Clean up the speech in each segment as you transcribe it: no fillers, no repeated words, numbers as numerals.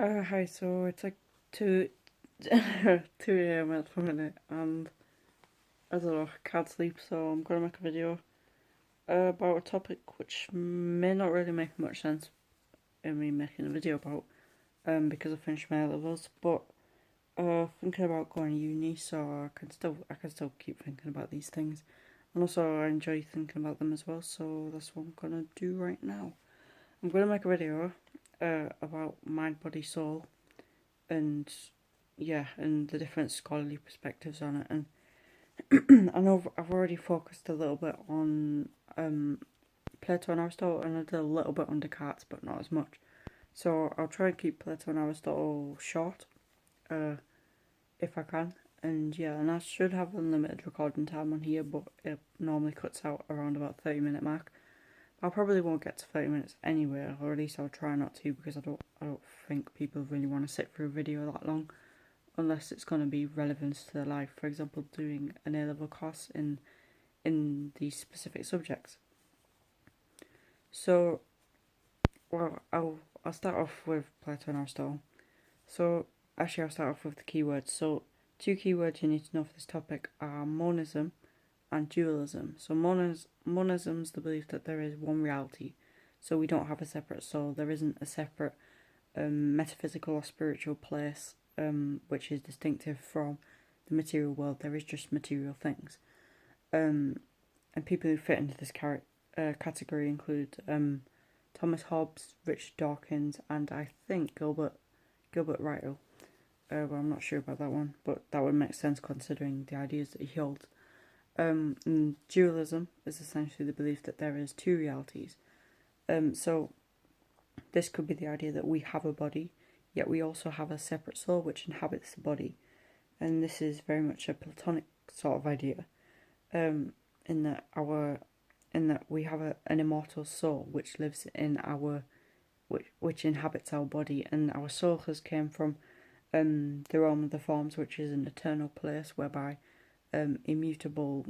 Hi, so it's like 2, 2 a.m. at the minute, and I don't know, I can't sleep, so I'm gonna make a video about a topic which may not really make much sense in me making a video about, because I finished my A-levels, but thinking about going to uni, so I can still keep thinking about these things, and also I enjoy thinking about them as well, so that's what I'm gonna do right now. I'm gonna make a video about mind, body, soul, and yeah, and the different scholarly perspectives on it. And I know I've already focused a little bit on Plato and Aristotle, and I did a little bit on Descartes, but not as much. So I'll try and keep Plato and Aristotle short, uh, if I can. And yeah, and I should have unlimited recording time on here, but it normally cuts out around about 30-minute mark. I probably won't get to 30 minutes anyway, or at least I'll try not to, because I don't think people really want to sit through a video that long, unless it's going to be relevant to their life. For example, doing an A-level course in these specific subjects. So, well, I'll start off with Plato and Aristotle. So, actually, I'll start off with the keywords. So, two keywords you need to know for this topic are monism and dualism. So, monism is the belief that there is one reality. So, we don't have a separate soul. There isn't a separate metaphysical or spiritual place which is distinctive from the material world. There is just material things. And people who fit into this category include Thomas Hobbes, Richard Dawkins, and I think Gilbert Ryle. Well, I'm not sure about that one, but that would make sense considering the ideas that he holds. And dualism is essentially the belief that there is two realities. So this could be the idea that we have a body, yet we also have a separate soul which inhabits the body. And this is very much a Platonic sort of idea, in that we have an immortal soul which lives in which inhabits our body, and our soul has came from the realm of the forms, which is an eternal place whereby immutable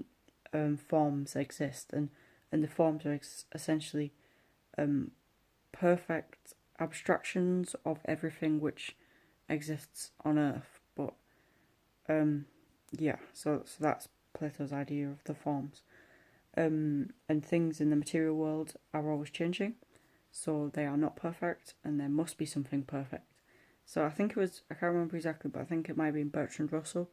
forms exist, and the forms are essentially perfect abstractions of everything which exists on Earth. But yeah, so that's Plato's idea of the forms. And things in the material world are always changing, so they are not perfect, and there must be something perfect. So I can't remember exactly, but I think it might have been Bertrand Russell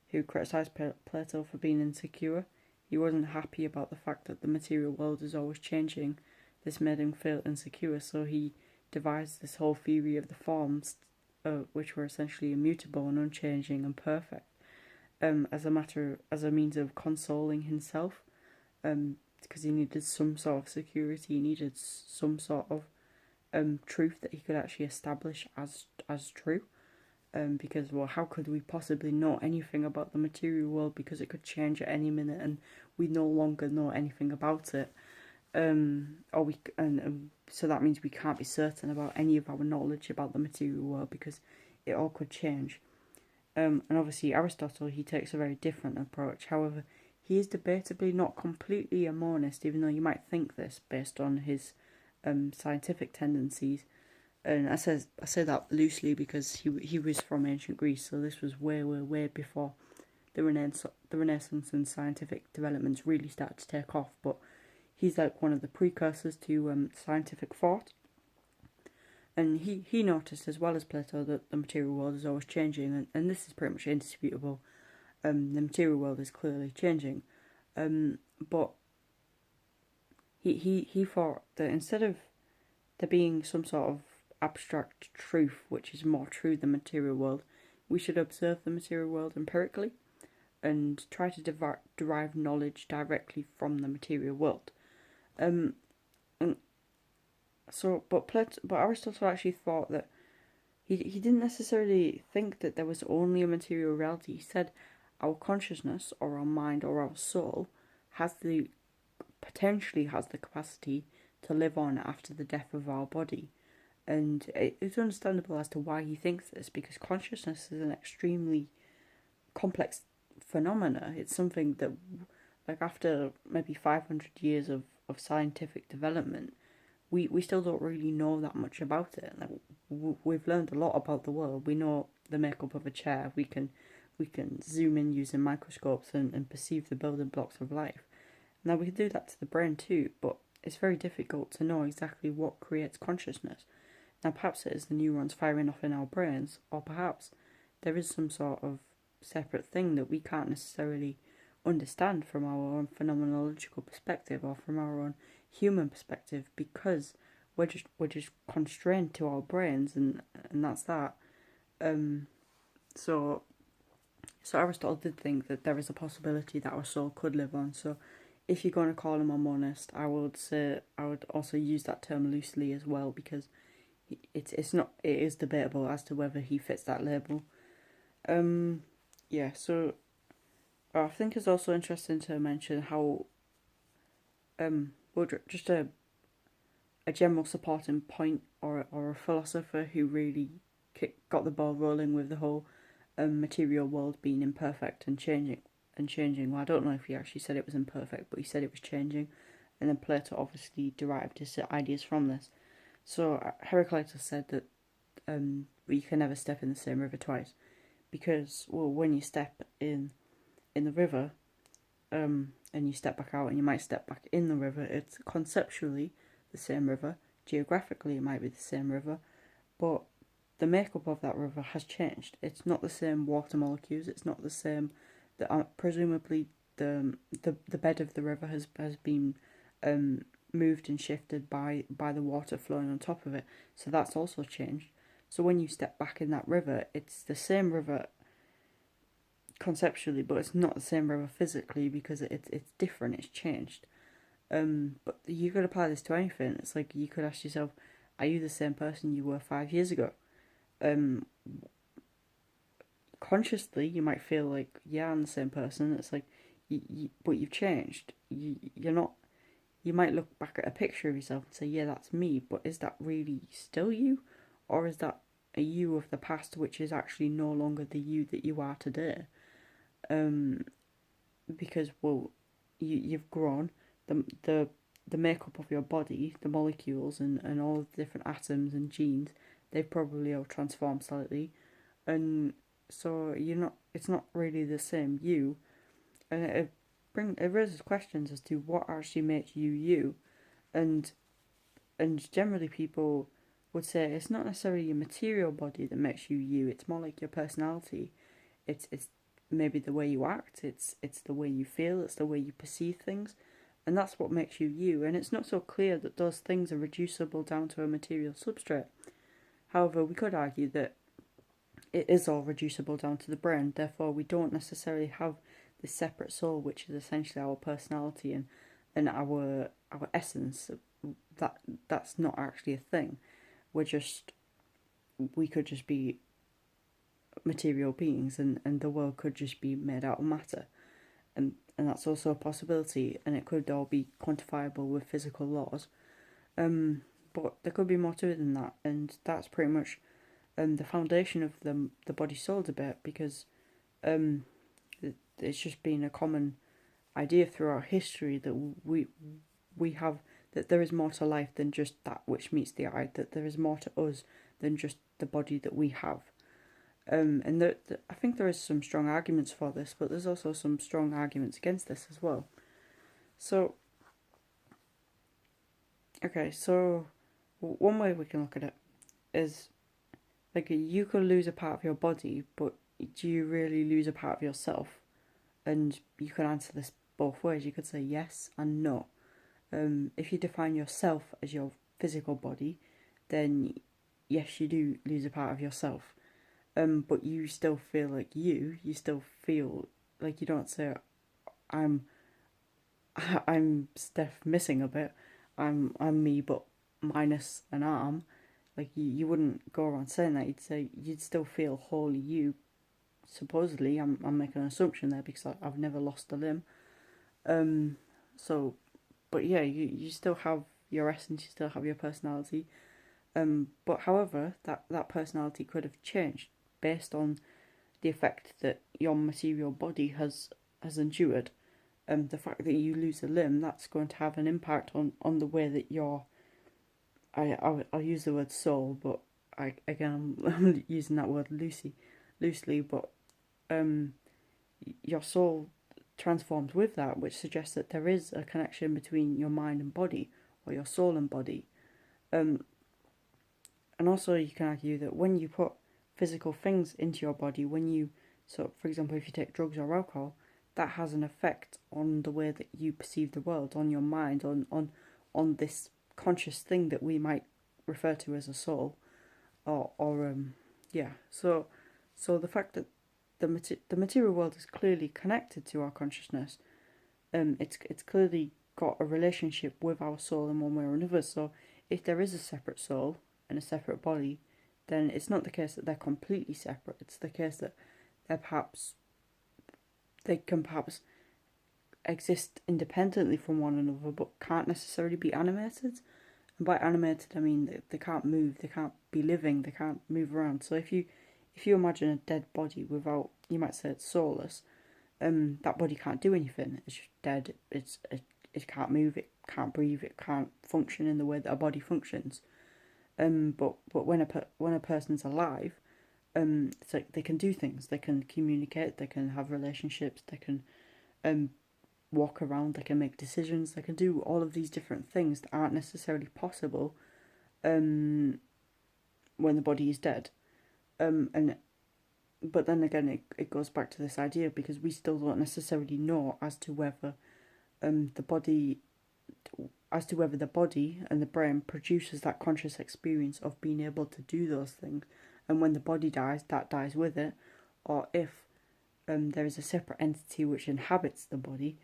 who criticised Plato for being insecure. He wasn't happy about the fact that the material world is always changing. This made him feel insecure, so he devised this whole theory of the forms, which were essentially immutable and unchanging and perfect, as a means of consoling himself, because he needed some sort of security, he needed some sort of truth that he could actually establish as true. Because, well, how could we possibly know anything about the material world, because it could change at any minute and we no longer know anything about it. So that means we can't be certain about any of our knowledge about the material world, because it all could change. And obviously Aristotle, he takes a very different approach. However, he is debatably not completely a monist, even though you might think this based on his scientific tendencies. And I say that loosely because he was from ancient Greece, so this was way before the Renaissance and scientific developments really started to take off. But he's like one of the precursors to scientific thought, and he noticed, as well as Plato, that the material world is always changing, and this is pretty much indisputable. The material world is clearly changing, but he thought that instead of there being some sort of abstract truth which is more true than the material world, we should observe the material world empirically and try to derive knowledge directly from the material world. And so, but Aristotle actually thought that he didn't necessarily think that there was only a material reality. He said our consciousness, or our mind, or our soul potentially has the capacity to live on after the death of our body. And it's understandable as to why he thinks this, because consciousness is an extremely complex phenomena. It's something that, like, after maybe 500 years of scientific development, we still don't really know that much about it. Like, we've learned a lot about the world. We know the makeup of a chair. We can zoom in using microscopes and perceive the building blocks of life. Now we can do that to the brain too, but it's very difficult to know exactly what creates consciousness. Now perhaps it is the neurons firing off in our brains, or perhaps there is some sort of separate thing that we can't necessarily understand from our own phenomenological perspective or from our own human perspective, because we're just constrained to our brains, and that's that. So Aristotle did think that there is a possibility that our soul could live on. So if you're going to call him a monist, I would also use that term loosely as well, because it is debatable as to whether he fits that label. So I think it's also interesting to mention how just a general supporting point, or a philosopher who really got the ball rolling with the whole material world being imperfect and changing. Well, I don't know if he actually said it was imperfect, but he said it was changing, and then Plato obviously derived his ideas from this. So Heraclitus said that you can never step in the same river twice, because, well, when you step in the river, and you step back out and you might step back in the river, it's conceptually the same river, geographically it might be the same river, but the makeup of that river has changed. It's not the same water molecules, it's not the same, presumably the bed of the river has been moved and shifted by the water flowing on top of it, so that's also changed. So when you step back in that river, it's the same river conceptually, but it's not the same river physically, because it's different, it's changed. But you could apply this to anything. It's like you could ask yourself, are you the same person you were 5 years ago? Consciously, you might feel like, yeah, I'm the same person. It's like, but you've changed. You're not. You might look back at a picture of yourself and say, yeah, that's me, but is that really still you? Or is that a you of the past which is actually no longer the you that you are today? Because, well, you've grown. The makeup of your body, the molecules and all of the different atoms and genes, they've probably all transformed slightly. And so it's not really the same you. And it raises questions as to what actually makes you, and generally people would say it's not necessarily your material body that makes you. It's more like your personality. It's maybe the way you act. It's the way you feel. It's the way you perceive things, and that's what makes you. And it's not so clear that those things are reducible down to a material substrate. However, we could argue that it is all reducible down to the brain. Therefore, we don't necessarily have this separate soul, which is essentially our personality and our essence. That's not actually a thing. We could just be material beings, and the world could just be made out of matter. And that's also a possibility, and it could all be quantifiable with physical laws. But there could be more to it than that, and that's pretty much the foundation of the body-soul debate, because it's just been a common idea throughout history that we have, that there is more to life than just that which meets the eye, that there is more to us than just the body that we have. And I think there is some strong arguments for this, but there's also some strong arguments against this as well. So, okay, so one way we can look at it is, like, you could lose a part of your body, but do you really lose a part of yourself? And you can answer this both ways. You could say yes and no. If you define yourself as your physical body, then yes, you do lose a part of yourself. But you still feel like you still feel like, you don't say, I'm Steph missing a bit, I'm me but minus an arm. Like, you wouldn't go around saying that. You'd say you'd still feel wholly you. Supposedly, I'm making an assumption there because I've never lost a limb. But yeah, you still have your essence, you still have your personality. But however, that personality could have changed based on the effect that your material body has endured. The fact that you lose a limb, that's going to have an impact on the way that your, I'll use the word soul, but I'm using that word loosely, but your soul transforms with that, which suggests that there is a connection between your mind and body, or your soul and body. And also you can argue that when you put physical things into your body, so for example, if you take drugs or alcohol, that has an effect on the way that you perceive the world, on your mind, on this conscious thing that we might refer to as a soul, or yeah. So the fact that the material world is clearly connected to our consciousness, it's clearly got a relationship with our soul in one way or another. So if there is a separate soul and a separate body, then it's not the case that they're completely separate. It's the case that they can perhaps exist independently from one another, but can't necessarily be animated. And by animated, I mean that they can't move, they can't be living, they can't move around. So if you imagine a dead body without, you might say it's soulless, that body can't do anything. It's just dead. It can't move. It can't breathe. It can't function in the way that a body functions. But when a person's alive, it's like they can do things. They can communicate. They can have relationships. They can walk around. They can make decisions. They can do all of these different things that aren't necessarily possible when the body is dead. But then again, it goes back to this idea, because we still don't necessarily know as to whether the body and the brain produces that conscious experience of being able to do those things, and when the body dies, that dies with it, or if there is a separate entity which inhabits the body,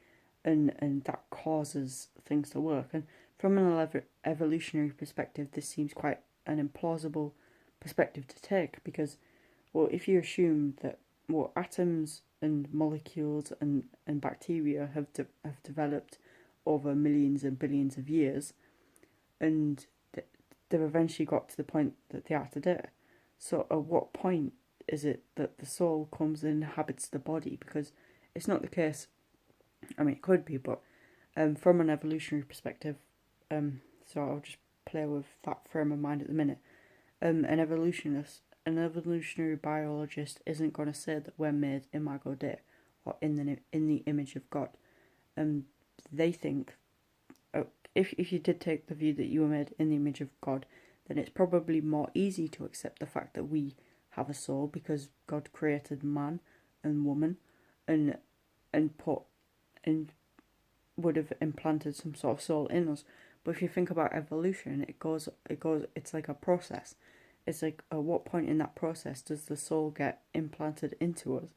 and that causes things to work. And from an evolutionary perspective, this seems quite an implausible perspective to take, because, well, if you assume that, well, atoms and molecules and bacteria have developed over millions and billions of years, and they've eventually got to the point that they are today. So at what point is it that the soul comes and inhabits the body? Because it's not the case. I mean, it could be, but from an evolutionary perspective, so I'll just play with that frame of mind at the minute. An evolutionary biologist isn't going to say that we're made imago Dei, or in the image of God. They think, if you did take the view that you were made in the image of God, then it's probably more easy to accept the fact that we have a soul, because God created man and woman, and would have implanted some sort of soul in us. But if you think about evolution, it's like a process. It's like, at what point in that process does the soul get implanted into us?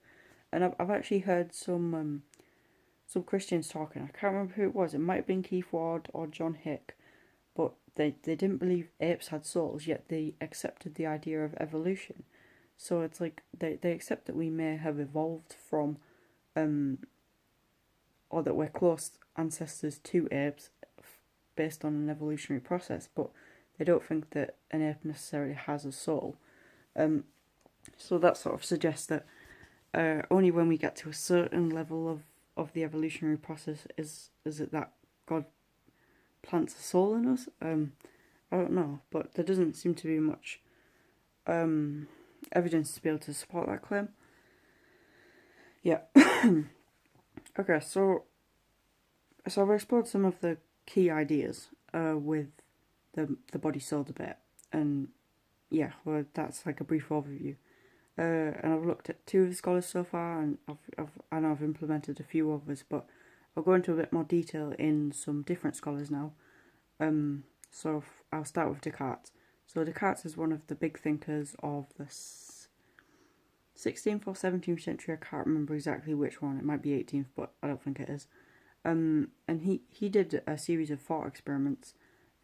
And I've actually heard some Christians talking. I can't remember who it was. It might have been Keith Ward or John Hick, but they didn't believe apes had souls, yet they accepted the idea of evolution. So it's like they accept that we may have evolved from, or that we're close ancestors to apes based on an evolutionary process, but they don't think that an ape necessarily has a soul. So that sort of suggests that only when we get to a certain level of the evolutionary process is it that God plants a soul in us. I don't know, but there doesn't seem to be much evidence to be able to support that claim. Yeah. Okay, so I've explored some of the key ideas with the body-soul debate, and yeah, well, that's like a brief overview. And I've looked at two of the scholars so far, and I've implemented a few others, but I'll go into a bit more detail in some different scholars now. So I'll start with Descartes. So Descartes is one of the big thinkers of the 16th or 17th century. I can't remember exactly which one. It might be 18th, but I don't think it is. And he did a series of thought experiments,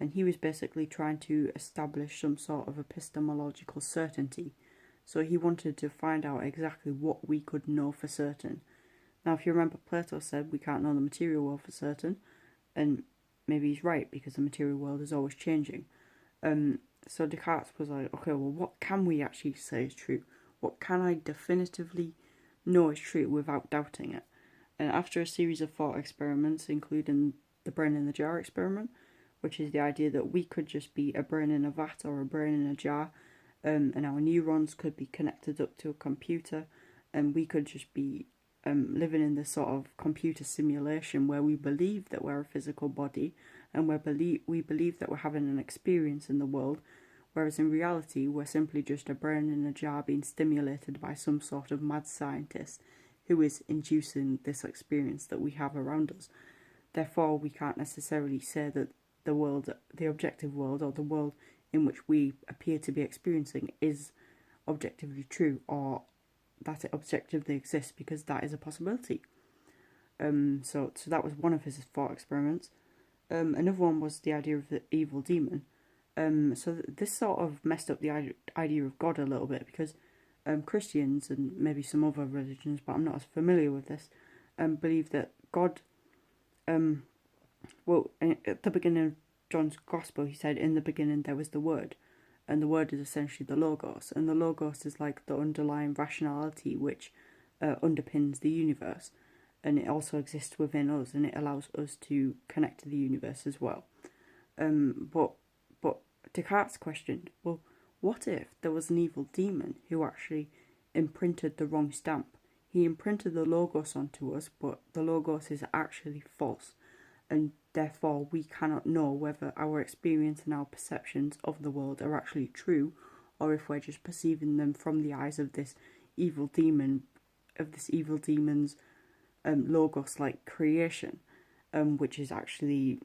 and he was basically trying to establish some sort of epistemological certainty. So he wanted to find out exactly what we could know for certain. Now, if you remember, Plato said we can't know the material world for certain, and maybe he's right, because the material world is always changing. So Descartes was like, okay, well, what can we actually say is true? What can I definitively know is true without doubting it? And after a series of thought experiments, including the brain in the jar experiment, which is the idea that we could just be a brain in a vat or a brain in a jar, and our neurons could be connected up to a computer, and we could just be living in this sort of computer simulation where we believe that we're a physical body, and we believe that we're having an experience in the world, whereas in reality we're simply just a brain in a jar being stimulated by some sort of mad scientist who is inducing this experience that we have around us. Therefore, we can't necessarily say that the objective world, or the world in which we appear to be experiencing, is objectively true, or that it objectively exists, because that is a possibility. So that was one of his thought experiments. Another one was the idea of the evil demon. So this sort of messed up the idea of God a little bit, because Christians and maybe some other religions, but I'm not as familiar with this, believe that God, at the beginning of John's Gospel, he said, "In the beginning there was the Word," and the Word is essentially the Logos, and the Logos is like the underlying rationality which underpins the universe, and it also exists within us, and it allows us to connect to the universe as well. But Descartes questioned, well, what if there was an evil demon who actually imprinted the wrong stamp? He imprinted the Logos onto us, but the Logos is actually false, and therefore we cannot know whether our experience and our perceptions of the world are actually true, or if we're just perceiving them from the eyes of this evil demon, of this evil demon's Logos-like creation, which is actually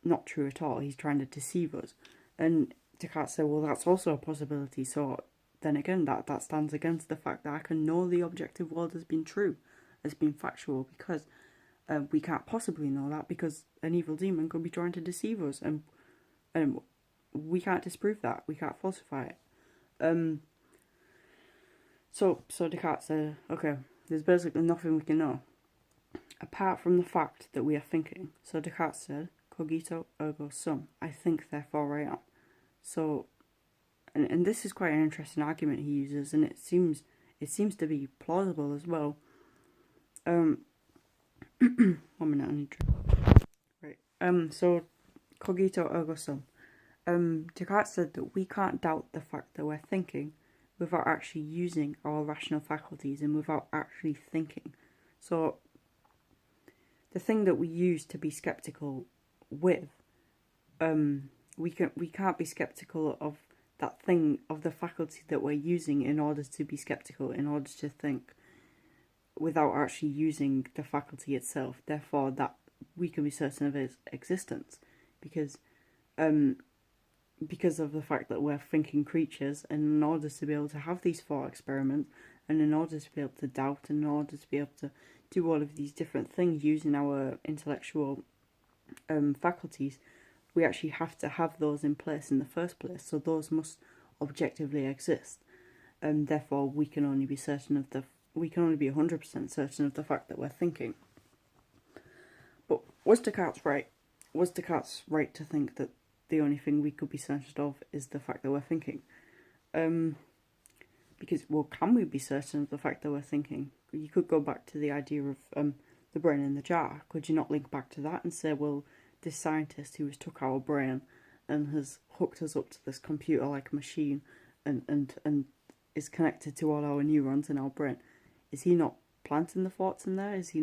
not true at all. He's trying to deceive us. And Descartes said, well, that's also a possibility. So then again, that stands against the fact that I can know the objective world has been true, has been factual, because we can't possibly know that, because an evil demon could be trying to deceive us, and we can't disprove that. We can't falsify it. So Descartes said, okay, there's basically nothing we can know apart from the fact that we are thinking. So Descartes said, cogito ergo sum. I think, therefore I am. So, and this is quite an interesting argument he uses, and it seems to be plausible as well. 1 minute, I need to. Right. So cogito ergo sum. Descartes said that we can't doubt the fact that we're thinking without actually using our rational faculties and without actually thinking. So the thing that we use to be skeptical with, we can't be skeptical of that thing, of the faculty that we're using in order to be skeptical, in order to think, without actually using the faculty itself. Therefore, that we can be certain of its existence, because of the fact that we're thinking creatures, and in order to be able to have these thought experiments, and in order to be able to doubt, and in order to be able to do all of these different things using our intellectual faculties, we actually have to have those in place in the first place. So those must objectively exist, and therefore we can only be 100% certain of the fact that we're thinking. But was Descartes right? Was Descartes right to think that the only thing we could be certain of is the fact that we're thinking? Because, well, can we be certain of the fact that we're thinking? You could go back to the idea of the brain in the jar. Could you not link back to that and say, well, this scientist who has took our brain and has hooked us up to this computer-like machine and is connected to all our neurons in our brain, is he not planting the thoughts in there? Is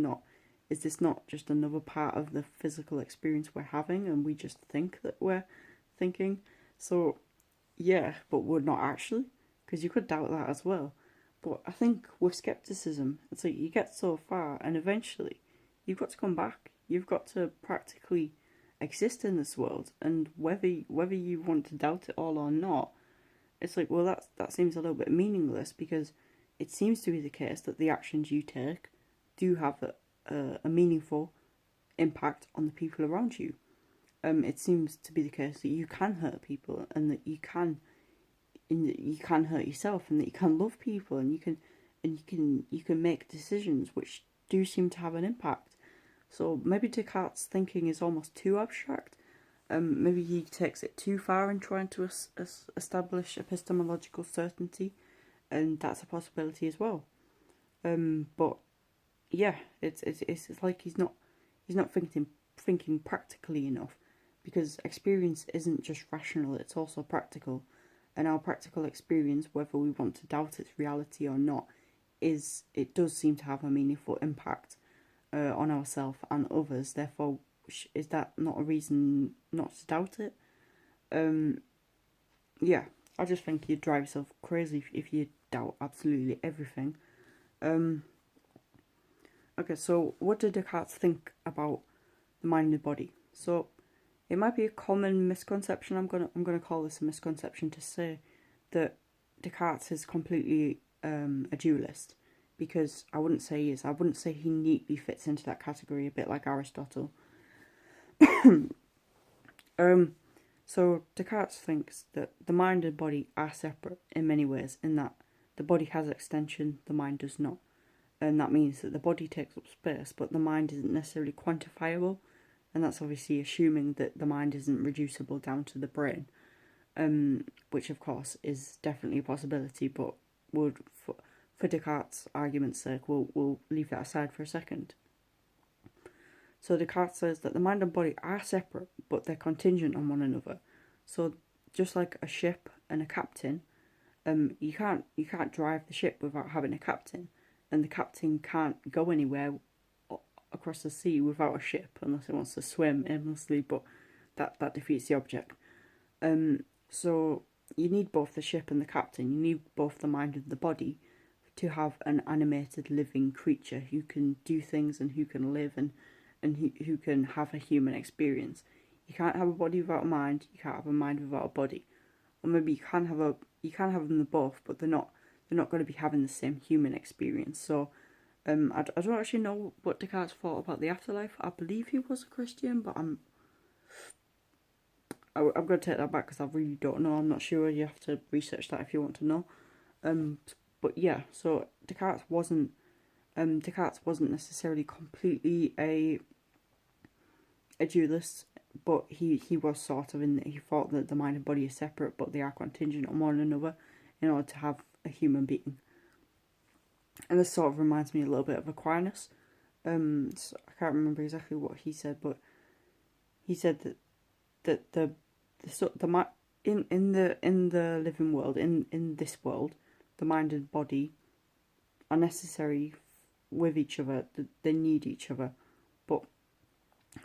this not just another part of the physical experience we're having, and we just think that we're thinking? So, yeah, but we're not actually, because you could doubt that as well. But I think with skepticism, it's like you get so far, and eventually you've got to come back. You've got to practically exist in this world, and whether you want to doubt it all or not, it's like, well, that seems a little bit meaningless, because it seems to be the case that the actions you take do have a meaningful impact on the people around you. It seems to be the case that you can hurt people, and that you can hurt yourself, and that you can love people, and you can make decisions which do seem to have an impact. So maybe Descartes' thinking is almost too abstract. Maybe he takes it too far in trying to establish epistemological certainty, and that's a possibility as well. But yeah, it's like he's not thinking practically enough, because experience isn't just rational; it's also practical. and our practical experience, whether we want to doubt its reality or not, it does seem to have a meaningful impact on ourselves and others. Therefore, is that not a reason not to doubt it? Yeah, I just think you'd drive yourself crazy if you doubt absolutely everything. Okay, so what did Descartes think about the mind and the body? So it might be a common misconception. I'm gonna call this a misconception to say that Descartes is completely a dualist, because I wouldn't say he is. I wouldn't say he neatly fits into that category, a bit like Aristotle. So Descartes thinks that the mind and body are separate in many ways, in that the body has extension, the mind does not. And that means that the body takes up space, but the mind isn't necessarily quantifiable, and that's obviously assuming that the mind isn't reducible down to the brain, which of course is definitely a possibility, but would, for Descartes' argument's sake, we'll leave that aside for a second. So Descartes says that the mind and body are separate, but they're contingent on one another. So just like a ship and a captain, you can't drive the ship without having a captain, and the captain can't go anywhere across the sea without a ship unless it wants to swim aimlessly, but that defeats the object. So you need both the ship and the captain. You need both the mind and the body to have an animated living creature who can do things and who can live and who can have a human experience. You can't have a body without a mind. You can't have a mind without a body. Or maybe you can have them both, but they're not going to be having the same human experience. So I don't actually know what Descartes thought about the afterlife. I believe he was a Christian, but I'm going to take that back because I really don't know. I'm not sure. You have to research that if you want to know. But yeah, so Descartes wasn't necessarily completely a dualist, but he was sort of in that he thought that the mind and body are separate, but they are contingent on one another in order to have a human being. And this sort of reminds me a little bit of Aquinas. So I can't remember exactly what he said, but he said that in the living world, in this world, the mind and body are necessary with each other. They need each other, but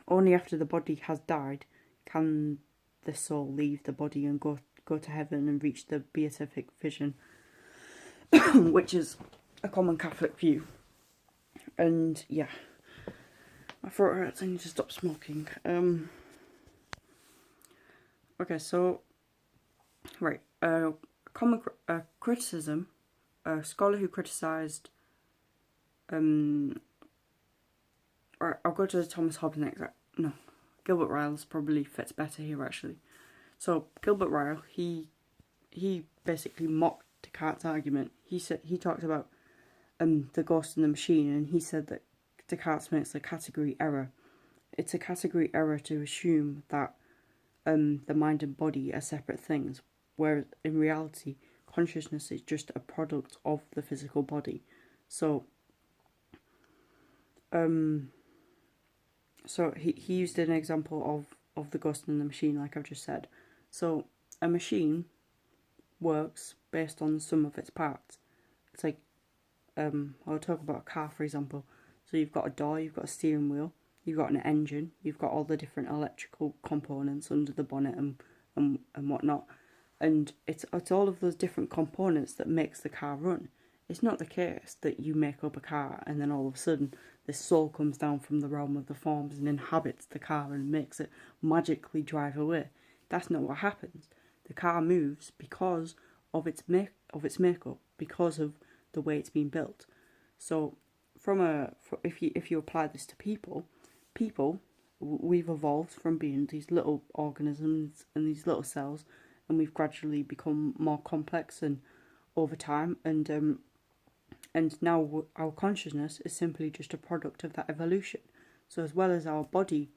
only after the body has died can the soul leave the body and go to heaven and reach the beatific vision, which is a common Catholic view. And yeah, my throat hurts. I need to stop smoking. Okay, so right, common criticism. A scholar who criticised. Right, I'll go to Thomas Hobbes next. No, Gilbert Ryle probably fits better here actually. So Gilbert Ryle, he basically mocked Descartes' argument. He talked about the ghost in the machine, and he said that Descartes makes a category error. It's a category error to assume that the mind and body are separate things, whereas in reality, consciousness is just a product of the physical body. So he used an example of the ghost in the machine, like I've just said. So a machine works based on the sum of its parts. It's like, I'll talk about a car, for example. So you've got a door, you've got a steering wheel, you've got an engine, you've got all the different electrical components under the bonnet and whatnot. And it's all of those different components that makes the car run. It's not the case that you make up a car and then all of a sudden this soul comes down from the realm of the forms and inhabits the car and makes it magically drive away. That's not what happens. The car moves because of its makeup, because of the way it's been built. So if you apply this to people, we've evolved from being these little organisms and these little cells, and we've gradually become more complex and over time, and now our consciousness is simply just a product of that evolution. So as well as our body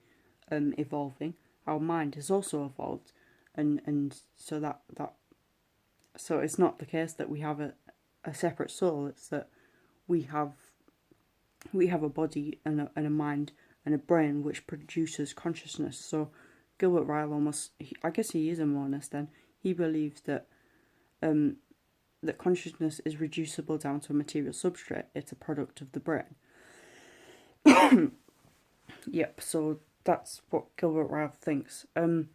evolving, our mind has also evolved, and so so it's not the case that we have a separate soul. It's that we have a body and a mind and a brain which produces consciousness. So Gilbert Ryle I guess he is a monist then. He believes that that consciousness is reducible down to a material substrate. It's a product of the brain. Yep, so that's what Gilbert Ryle thinks. And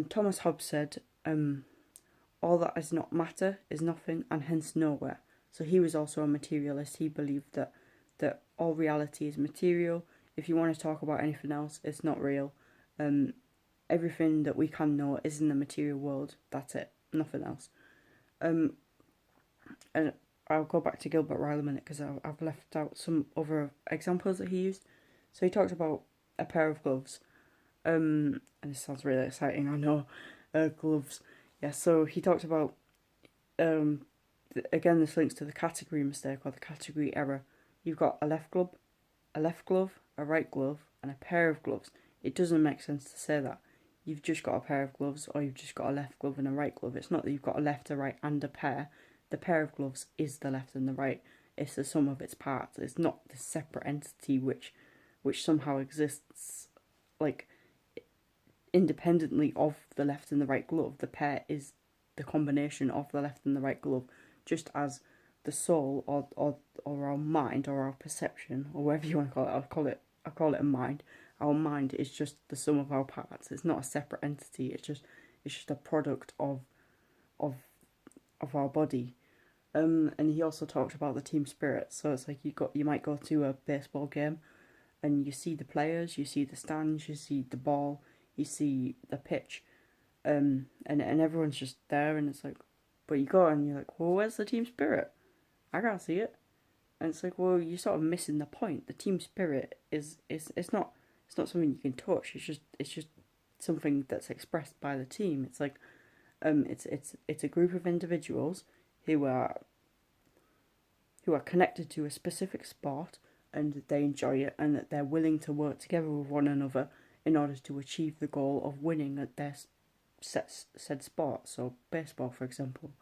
Thomas Hobbes said, all that is not matter is nothing and hence nowhere. So he was also a materialist. He believed that all reality is material. If you want to talk about anything else, it's not real. Everything that we can know is in the material world. That's it, nothing else. And I'll go back to Gilbert Ryle a minute because I've left out some other examples that he used. So he talked about a pair of gloves. And this sounds really exciting, I know. Gloves. Yeah, so he talked about, again, this links to the category mistake or the category error. You've got a left glove, a right glove, and a pair of gloves. It doesn't make sense to say that. You've just got a pair of gloves or you've just got a left glove and a right glove. It's not that you've got a left, a right, and a pair. The pair of gloves is the left and the right. It's the sum of its parts. It's not the separate entity which somehow exists like independently of the left and the right glove. The pair is the combination of the left and the right glove, just as the soul or our mind or our perception or whatever you want to call it. I call it a mind. Our mind is just the sum of our parts. It's not a separate entity. It's just a product of our body. And he also talked about the team spirit. So it's like you might go to a baseball game, and you see the players, you see the stands, you see the ball, you see the pitch, and everyone's just there, and it's like, but you go and you're like, well, where's the team spirit? I can't see it. And it's like, well, you're sort of missing the point. The team spirit is it's not something you can touch. It's just something that's expressed by the team. It's like, it's a group of individuals who are connected to a specific sport, and they enjoy it, and that they're willing to work together with one another in order to achieve the goal of winning at their said sport. So baseball, for example,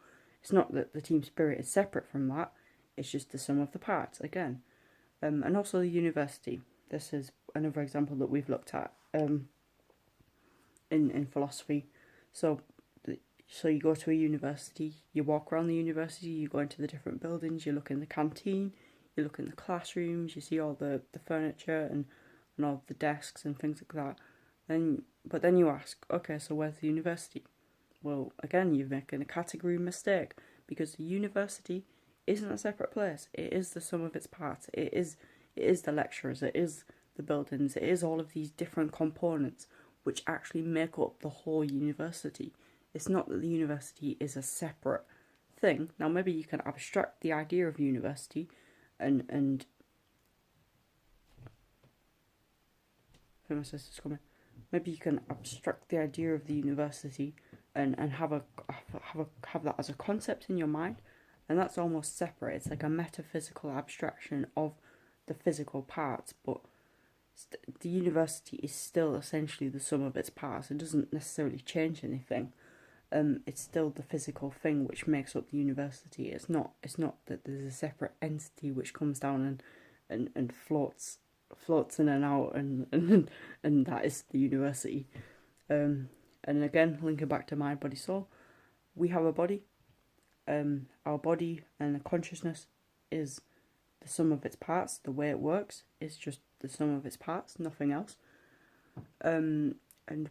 it's not that the team spirit is separate from that. It's just the sum of the parts again. And also the university. This is another example that we've looked at in philosophy. So you go to a university, you walk around the university, you go into the different buildings, you look in the canteen, you look in the classrooms, you see all the furniture and all the desks and things like that. But then you ask, okay, so where's the university? Well, again, you're making a category mistake, because the university isn't a separate place. It is the sum of its parts. It is the lecturers, it is the buildings, it is all of these different components which actually make up the whole university. It's not that the university is a separate thing. Now, maybe you can abstract the idea of university and I think my sister's coming. Maybe you can abstract the idea of the university and have that as a concept in your mind, and that's almost separate. It's like a metaphysical abstraction of the physical parts, but the university is still essentially the sum of its parts. It doesn't necessarily change anything. It's still the physical thing which makes up the university. It's not that there's a separate entity which comes down and floats in and out and that is the university. And again, linking back to mind, body, soul, we have a body. Our body and the consciousness is the sum of its parts. The way it works is just the sum of its parts, nothing else. And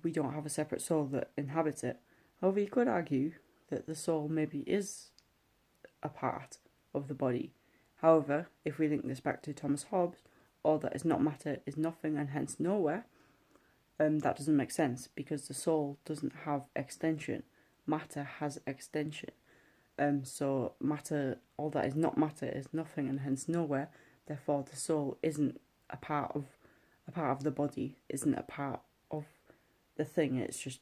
we don't have a separate soul that inhabits it. However, you could argue that the soul maybe is a part of the body. However, if we link this back to Thomas Hobbes, all that is not matter is nothing and hence nowhere, that doesn't make sense, because the soul doesn't have extension. Matter has extension. So matter, all that is not matter is nothing and hence nowhere. Therefore, the soul isn't a part of the body, isn't a part of the thing. It's just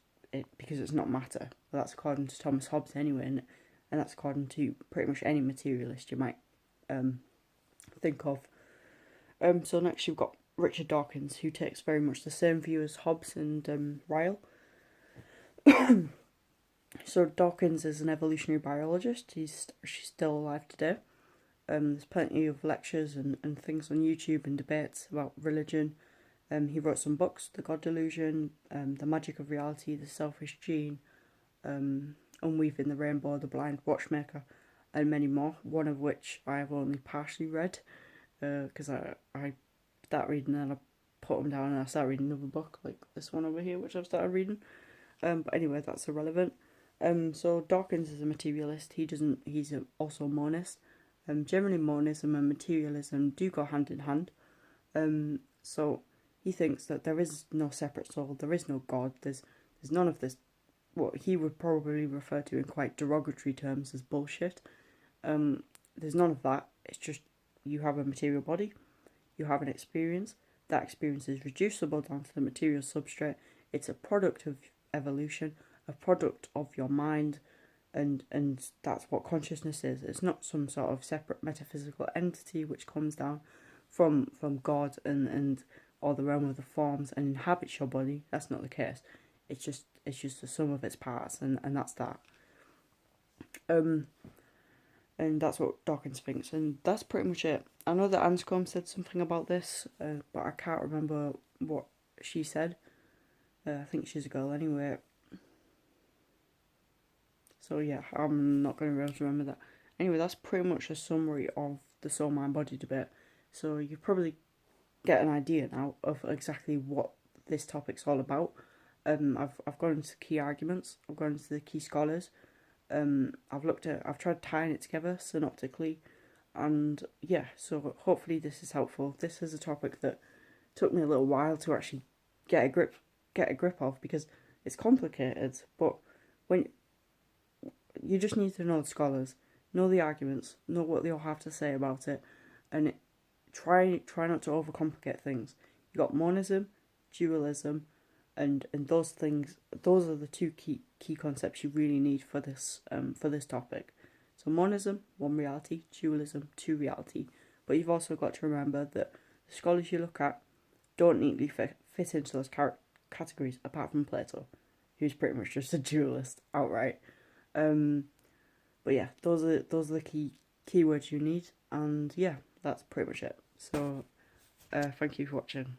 because it's not matter. Well, that's according to Thomas Hobbes anyway, and that's according to pretty much any materialist you might think of. So next you've got Richard Dawkins, who takes very much the same view as Hobbes and Ryle. So Dawkins is an evolutionary biologist. She's still alive today. There's plenty of lectures and things on YouTube and debates about religion. He wrote some books, The God Delusion, The Magic of Reality, The Selfish Gene, Unweaving the Rainbow, The Blind Watchmaker, and many more, one of which I have only partially read, because I start reading and I put them down and I start reading another book, like this one over here, which I've started reading. But anyway, that's irrelevant. So Dawkins is a materialist. He's also a monist. Generally, monism and materialism do go hand in hand. So he thinks that there is no separate soul, there is no God, there's none of this, what he would probably refer to in quite derogatory terms as bullshit. There's none of that. It's just you have a material body, you have an experience. That experience is reducible down to the material substrate. It's a product of evolution, a product of your mind, and that's what consciousness is. It's not some sort of separate metaphysical entity which comes down from God and or the realm of the forms and inhabits your body. That's not the case. It's just the sum of its parts, and that's that. And that's what Dawkins thinks, and that's pretty much it. I know that Anscombe said something about this, but I can't remember what she said. I think she's a girl anyway. So yeah, I'm not going to be able to remember that. Anyway, that's pretty much a summary of the soul, mind, body debate. So you probably get an idea now of exactly what this topic's all about. I've gone into key arguments. I've gone into the key scholars. I've tried tying it together synoptically, and yeah. So hopefully this is helpful. This is a topic that took me a little while to actually get a grip of, because it's complicated. But when you just need to know the scholars, know the arguments, know what they all have to say about it, and try not to overcomplicate things. You got monism, dualism, and those things. Those are the two key concepts you really need for this topic. So monism, one reality; dualism, two reality. But you've also got to remember that the scholars you look at don't neatly fit into those categories, apart from Plato, who's pretty much just a dualist outright. But yeah, those are the keywords you need, and yeah, that's pretty much it. So, thank you for watching.